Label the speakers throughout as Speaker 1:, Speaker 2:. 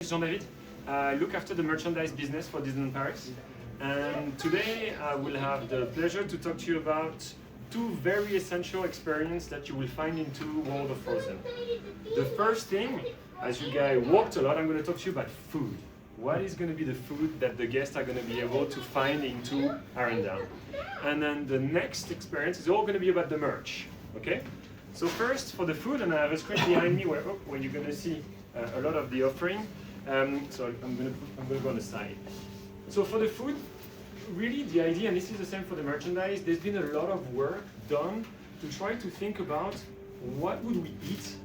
Speaker 1: Jean-David. I look after the merchandise business for Disneyland Paris. And today I will have the pleasure to talk to you about two very essential experiences that you will find into World of Frozen. The first thing, as you guys walked a lot, I'm going to talk to you about food. What is going to be the food that the guests are going to be able to find into Arendelle? And then the next experience is all going to be about the merch. Okay? So first, for the food, and I have a screen behind me where you're going to see a lot of the offering. So I'm going to go on the side. So for the food, really the idea, and this is the same for the merchandise, there's been a lot of work done to try to think about what would we eat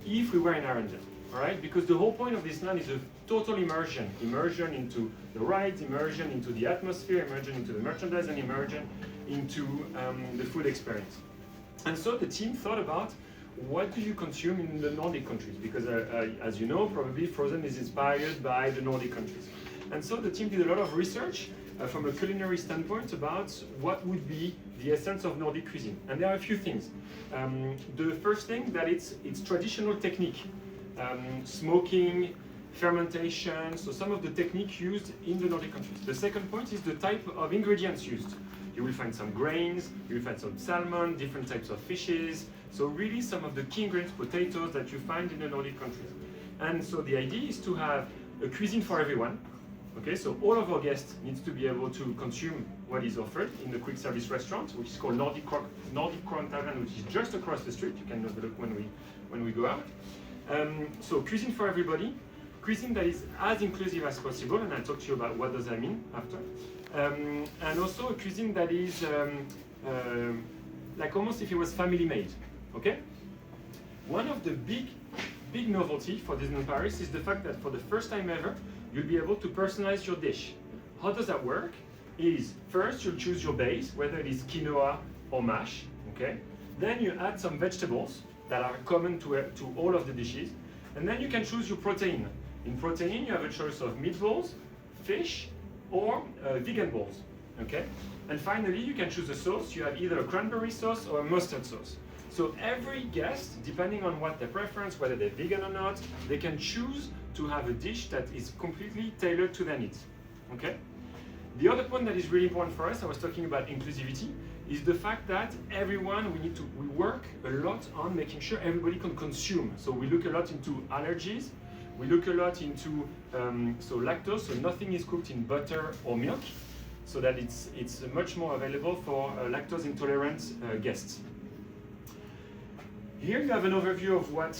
Speaker 1: if we were in Arendelle, all right? Because the whole point of this land is a total immersion into the rides, immersion into the atmosphere, immersion into the merchandise, and immersion into the food experience. And so the team thought about what do you consume in the Nordic countries? Because as you know, probably Frozen is inspired by the Nordic countries. And so the team did a lot of research from a culinary standpoint about what would be the essence of Nordic cuisine. And there are a few things. The first thing, that it's traditional technique. Smoking, fermentation, so some of the technique used in the Nordic countries. The second point is the type of ingredients used. You will find some grains, you will find some salmon, different types of fishes. So really some of the key ingredients, potatoes, that you find in the Nordic countries. And so the idea is to have a cuisine for everyone. Okay, so all of our guests needs to be able to consume what is offered in the quick service restaurant, which is called Nordic Crown Tavern, which is just across the street. You can have a look when we go out. So cuisine for everybody, cuisine that is as inclusive as possible, and I'll talk to you about what does that mean after. And also a cuisine that is like almost if it was family made. Okay? One of the big novelty for Disneyland Paris is the fact that for the first time ever, you'll be able to personalize your dish. How does that work? Is first you'll choose your base, whether it is quinoa or mash. Okay? Then you add some vegetables that are common to all of the dishes, and then you can choose your protein. In protein, you have a choice of meatballs, fish, or vegan balls. Okay? And finally, you can choose a sauce. You have either a cranberry sauce or a mustard sauce. So every guest, depending on what their preference, whether they're vegan or not, they can choose to have a dish that is completely tailored to their needs. Okay? The other point that is really important for us, I was talking about inclusivity, is the fact that everyone, we work a lot on making sure everybody can consume. So we look a lot into allergies, we look a lot into so lactose, so nothing is cooked in butter or milk, so that it's much more available for lactose intolerant guests. Here you have an overview of what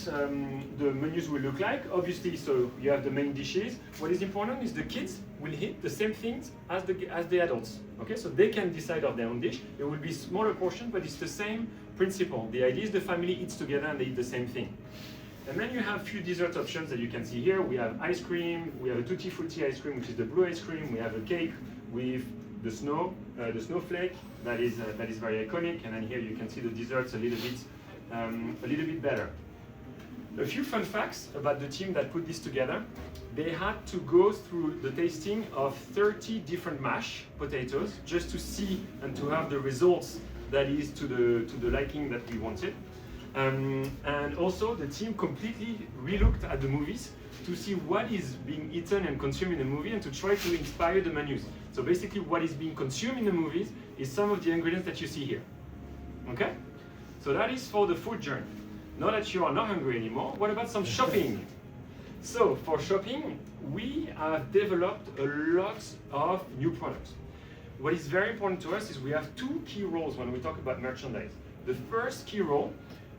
Speaker 1: the menus will look like. Obviously, so you have the main dishes. What is important is the kids will eat the same things as the adults. Okay, so they can decide on their own dish. It will be smaller portion, but it's the same principle. The idea is the family eats together and they eat the same thing. And then you have a few dessert options that you can see here. We have ice cream. We have a tutti frutti ice cream, which is the blue ice cream. We have a cake with the snowflake that is very iconic. And then here you can see the desserts a little bit better. A few fun facts about the team that put this together. They had to go through the tasting of 30 different mashed potatoes just to see and to have the results that is to the liking that we wanted. And also the team completely relooked at the movies to see what is being eaten and consumed in the movie and to try to inspire the menus. So basically what is being consumed in the movies is some of the ingredients that you see here. Okay? So that is for the food journey. Now that you are not hungry anymore, what about some shopping? So for shopping, we have developed a lot of new products. What is very important to us is we have two key roles when we talk about merchandise. The first key role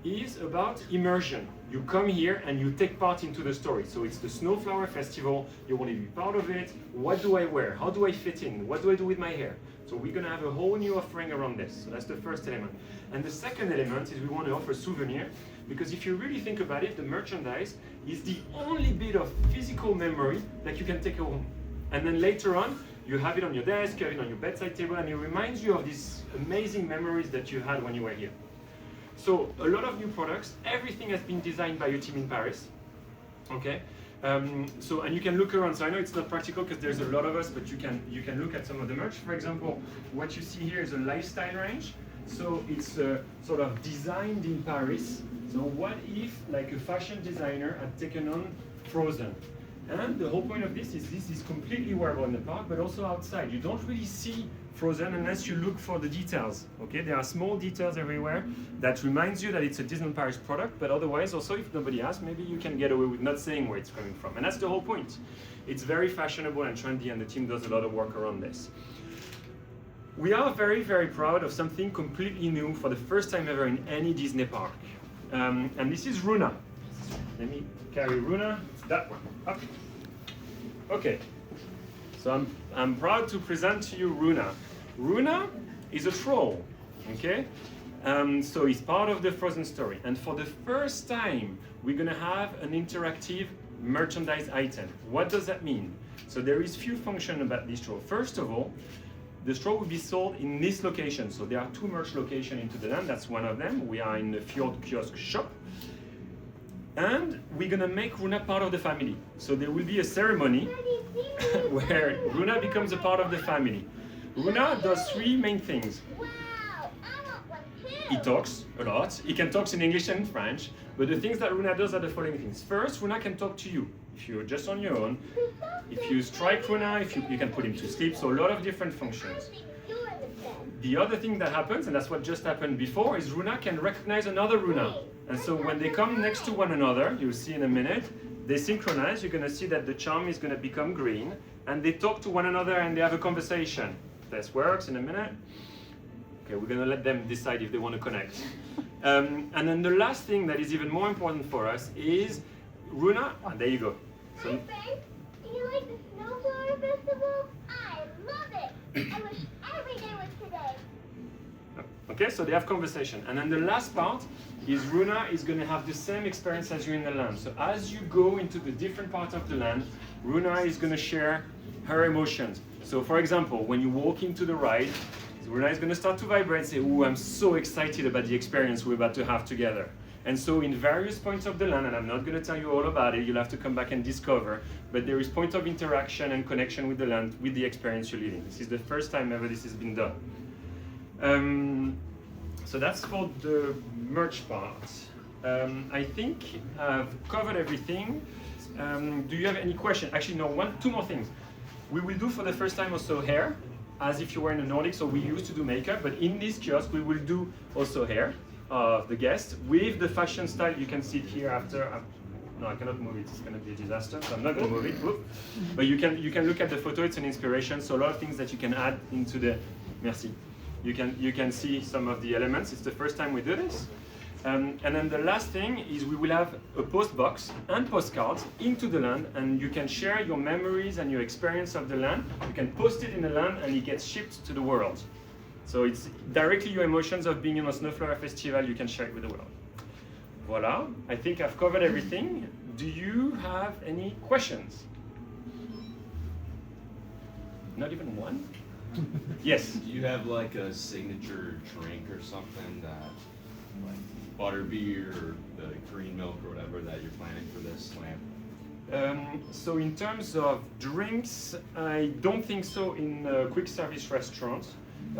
Speaker 1: is about immersion. You come here and you take part into the story. So it's the Snowflower Festival, you want to be part of it. What do I wear? How do I fit in? What do I do with my hair? So we're going to have a whole new offering around this. So that's the first element. And the second element is we want to offer souvenir, because if you really think about it, the merchandise is the only bit of physical memory that you can take home. And then later on, you have it on your desk, you have it on your bedside table, and it reminds you of these amazing memories that you had when you were here. So a lot of new products, everything has been designed by a team in Paris. Okay? And you can look around. So I know it's not practical because there's a lot of us, but you can look at some of the merch. For example, what you see here is a lifestyle range. So it's sort of designed in Paris. So what if like a fashion designer had taken on Frozen? And the whole point of this is completely wearable in the park, but also outside. You don't really see Frozen unless you look for the details. Okay, there are small details everywhere that reminds you that it's a Disneyland Paris product, but otherwise also if nobody asks, maybe you can get away with not saying where it's coming from. And that's the whole point. It's very fashionable and trendy, and the team does a lot of work around this. We are very, very proud of something completely new for the first time ever in any Disney park. And this is Runa. Let me carry Runa. That one. Up. Okay. So I'm proud to present to you Runa. Runa is a troll. Okay. So he's part of the Frozen story. And for the first time, we're gonna have an interactive merchandise item. What does that mean? So there is few functions about this troll. First of all, the straw will be sold in this location. So there are 2 merch locations into the land. That's one of them. We are in the Fjord Kiosk shop. And we're gonna make Runa part of the family. So there will be a ceremony where Runa becomes a part of the family. Runa does 3 main things.
Speaker 2: Wow, I want one too.
Speaker 1: He talks a lot. He can talk in English and French. But the things that Runa does are the following things. First, Runa can talk to you. If you're just on your own, if you strike Runa, you can put him to sleep. So a lot of different functions. The other thing that happens, and that's what just happened before, is Runa can recognize another Runa. And so when they come next to one another, you'll see in a minute, they synchronize. You're gonna see that the charm is gonna become green, and they talk to one another and they have a conversation. This works in a minute. Okay, we're gonna let them decide if they want to connect. And then the last thing that is even more important for us is Runa. There you go. So,
Speaker 2: Hi friends, do you like the Snowflower Festival? I love it. I wish every day was today.
Speaker 1: okay, so they have conversation. And then the last part is Runa is going to have the same experience as you in the land. So as you go into the different parts of the land, Runa is going to share her emotions. So for example, when you walk into the ride, Runa is going to start to vibrate and say, "Oh, I'm so excited about the experience we're about to have together." And so in various points of the land, and I'm not going to tell you all about it, you'll have to come back and discover, but there is point of interaction and connection with the land, with the experience you're living. This is the first time ever this has been done. So that's for the merch part. I think I've covered everything. Do you have any questions? Actually, no, 2 more things. We will do for the first time also hair, as if you were in the Nordic, so we used to do makeup, but in this kiosk we will do also hair of the guest with the fashion style. You can see it here after. No, I cannot move it. It's going to be a disaster, so I'm not going to move it. Whoop. But you can look at the photo. It's an inspiration. So a lot of things that you can add into the. Merci. You can see some of the elements. It's the first time we do this. And then the last thing is we will have a post box and postcards into the land, and you can share your memories and your experience of the land. You can post it in the land, and it gets shipped to the world. So it's directly your emotions of being in a Snowflower Festival, you can share it with the world. Voila, I think I've covered everything. Do you have any questions? Not even one? Yes?
Speaker 3: Do you have like a signature drink or something that, like butterbeer or the green milk or whatever that you're planning for this land?
Speaker 1: So in terms of drinks, I don't think so in a quick service restaurant.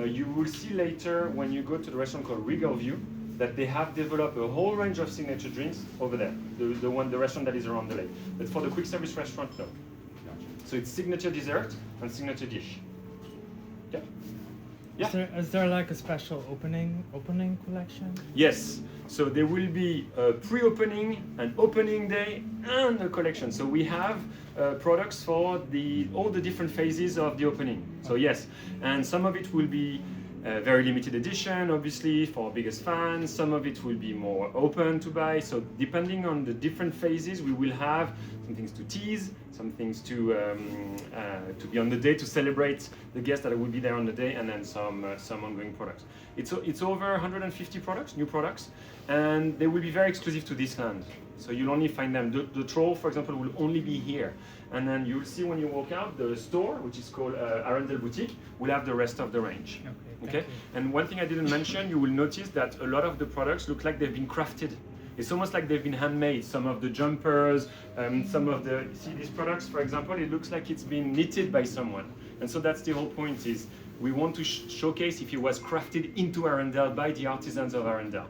Speaker 1: You will see later when you go to the restaurant called Regal View that they have developed a whole range of signature drinks over there, the restaurant that is around the lake. But for the quick service restaurant, no.
Speaker 3: Gotcha.
Speaker 1: So it's signature dessert and signature dish. Yeah. Yeah.
Speaker 4: Is there like a special opening collection?
Speaker 1: Yes. So there will be a pre-opening, an opening day, and a collection. So we have products for all the different phases of the opening. So yes, and some of it will be very limited edition, obviously, for biggest fans. Some of it will be more open to buy. So depending on the different phases, we will have some things to tease, some things to be on the day to celebrate the guests that will be there on the day, and then some ongoing products. It's over 150 products, new products, and they will be very exclusive to this land. So you'll only find them. The troll, for example, will only be here. And then you'll see when you walk out, the store, which is called Arendelle Boutique, will have the rest of the range. Okay? And one thing I didn't mention, you will notice that a lot of the products look like they've been crafted. It's almost like they've been handmade. Some of the jumpers, some of the, see these products, for example, it looks like it's been knitted by someone. And so that's the whole point, is we want to showcase if it was crafted into Arendelle by the artisans of Arendelle.